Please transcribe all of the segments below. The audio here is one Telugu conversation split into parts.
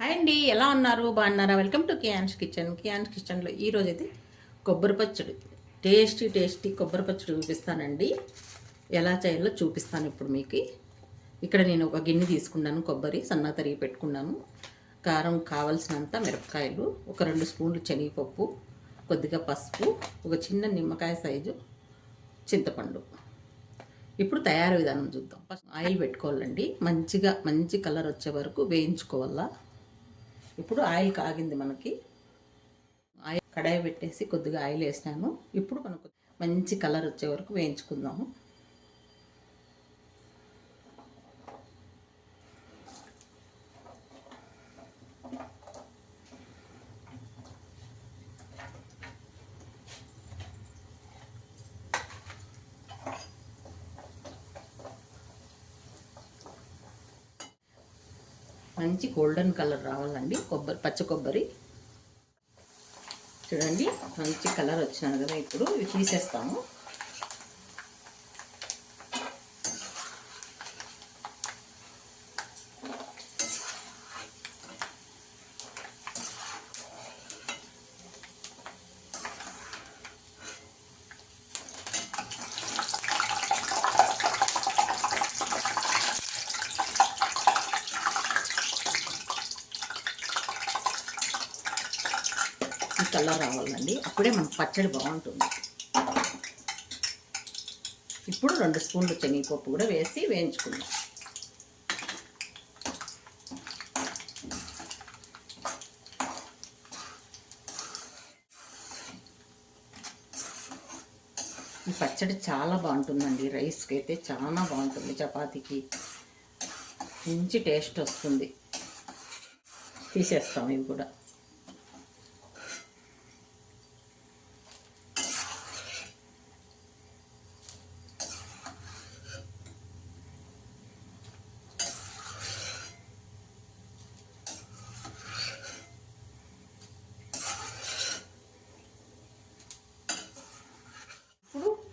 హాయ్ అండి, ఎలా ఉన్నారు? బాగున్నారా? Welcome to Kiaan's kitchen. Kiaan's కిచెన్లో ఈరోజైతే కొబ్బరి పచ్చడి, టేస్టీ కొబ్బరి పచ్చడి చూపిస్తానండి. ఎలా చేయాలో చూపిస్తాను ఇప్పుడు మీకు. ఇక్కడ నేను ఒక గిన్నె తీసుకున్నాను, కొబ్బరి సన్నగా తరిగి పెట్టుకున్నాను. కారం కావాల్సినంత మిరపకాయలు, ఒక 2 స్పూన్లు శనగపప్పు, కొద్దిగా పసుపు, ఒక చిన్న నిమ్మకాయ సైజు చింతపండు. ఇప్పుడు తయారు విధానం చూద్దాం. ఫస్ట్ ఆయిల్ పెట్టుకోవాలండి. మంచి కలర్ వచ్చే వరకు వేయించుకోవాలా. ఇప్పుడు ఆయిల్ కాగింది మనకి. ఆయిల్ కడాయి పెట్టేసి కొద్దిగా ఆయిల్ వేసినాను. ఇప్పుడు మనకు మంచి కలర్ వచ్చే వరకు వేయించుకుందాము. మంచి గోల్డెన్ కలర్ రావాలండి. పచ్చ కొబ్బరి చూడండి, మంచి కలర్ వచ్చినాను కదా. ఇప్పుడు ఇవి తీసేస్తాము. కలర్ రావాలండి, అప్పుడే మనకు పచ్చడి బాగుంటుంది. ఇప్పుడు 2 స్పూన్లు శనగపప్పు కూడా వేసి వేయించుకుందాం. ఈ పచ్చడి చాలా బాగుంటుందండి. రైస్కి అయితే చాలా బాగుంటుంది, చపాతీకి మంచి టేస్ట్ వస్తుంది. తీసేస్తాం ఇవి కూడా.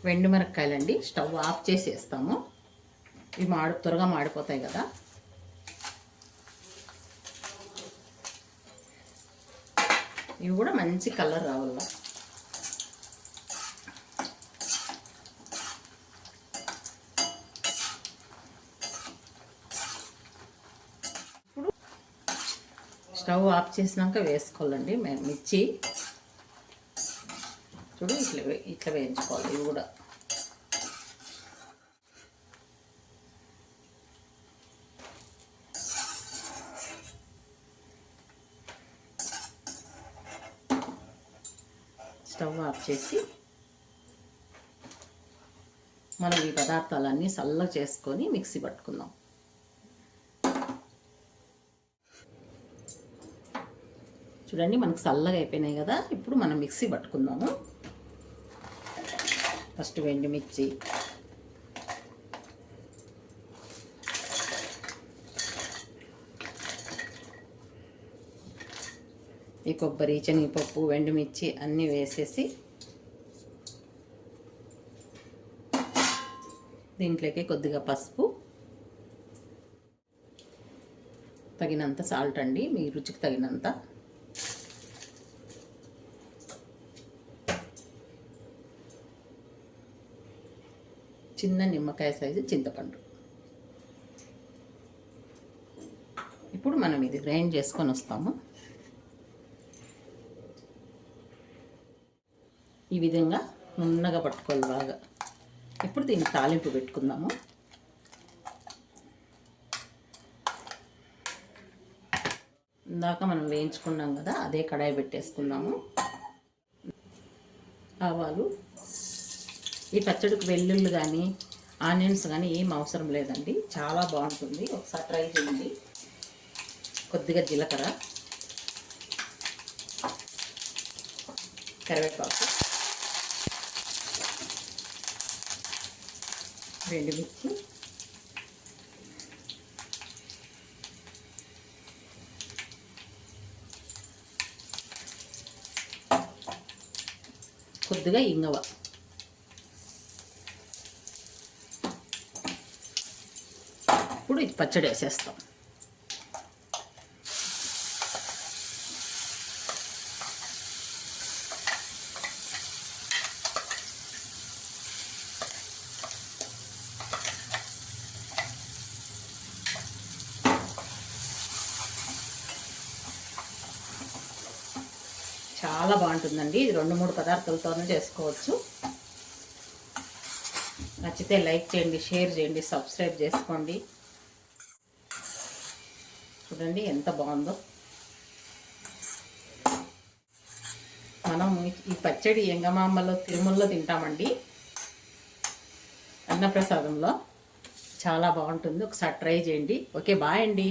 వెండి మిరపకాయలండి, స్టవ్ ఆఫ్ చేసి వేస్తాము. ఇవి త్వరగా మాడిపోతాయి కదా. ఇవి కూడా మంచి కలర్ రావాల. ఇప్పుడు స్టవ్ ఆఫ్ చేసినాక వేసుకోవాలండి మిర్చి. చూడు, ఇట్లా వేయించుకోవాలి. ఇవి కూడా స్టవ్ ఆఫ్ చేసి మనం ఈ పదార్థాలన్నీ చల్లగా చేసుకొని మిక్సీ పట్టుకుందాం. చూడండి, మనకు చల్లగా అయిపోయినాయి కదా. ఇప్పుడు మనం మిక్సీ పట్టుకుందాము. ఫస్ట్ ఎండుమిర్చి, ఈ కొబ్బరి, శనగపప్పు, ఎండుమిర్చి అన్నీ వేసేసి దీంట్లోకి కొద్దిగా పసుపు, తగినంత సాల్ట్ అండి, మీ రుచికి తగినంత. చిన్న నిమ్మకాయ సైజు చింతపండు. ఇప్పుడు మనం ఇది గ్రైండ్ చేసుకొని వస్తాము. ఈ విధంగా నున్నగా పట్టుకోవాలి బాగా. ఇప్పుడు దీన్ని తాలింపు పెట్టుకుందాము. ఇందాక మనం వేయించుకున్నాం కదా, అదే కడాయి పెట్టేసుకుందాము. ఆవాలు, ఈ పచ్చడికి వెల్లుల్లి కానీ ఆనియన్స్ కానీ ఏం అవసరం లేదండి, చాలా బాగుంటుంది. ఒకసారి ట్రై చేయండి. కొద్దిగా జీలకర్ర, కరివేపాకు, ఎండుమిర్చి, కొద్దిగా ఇంగువ. ఇప్పుడు ఇది పచ్చడి వేసేస్తాం. చాలా బాగుంటుందండి. ఇది 2-3 పదార్థాలతోనే చేసుకోవచ్చు. నచ్చితే లైక్ చేయండి, షేర్ చేయండి, సబ్స్క్రైబ్ చేసుకోండి. చూడండి ఎంత బాగుందో. మనం ఈ పచ్చడి ఎంగమామలో తిరుమలలో తింటామండి, అన్నప్రసాదంలో. చాలా బాగుంటుంది. ఒకసారి ట్రై చేయండి. ఓకే, బాయ్ అండి.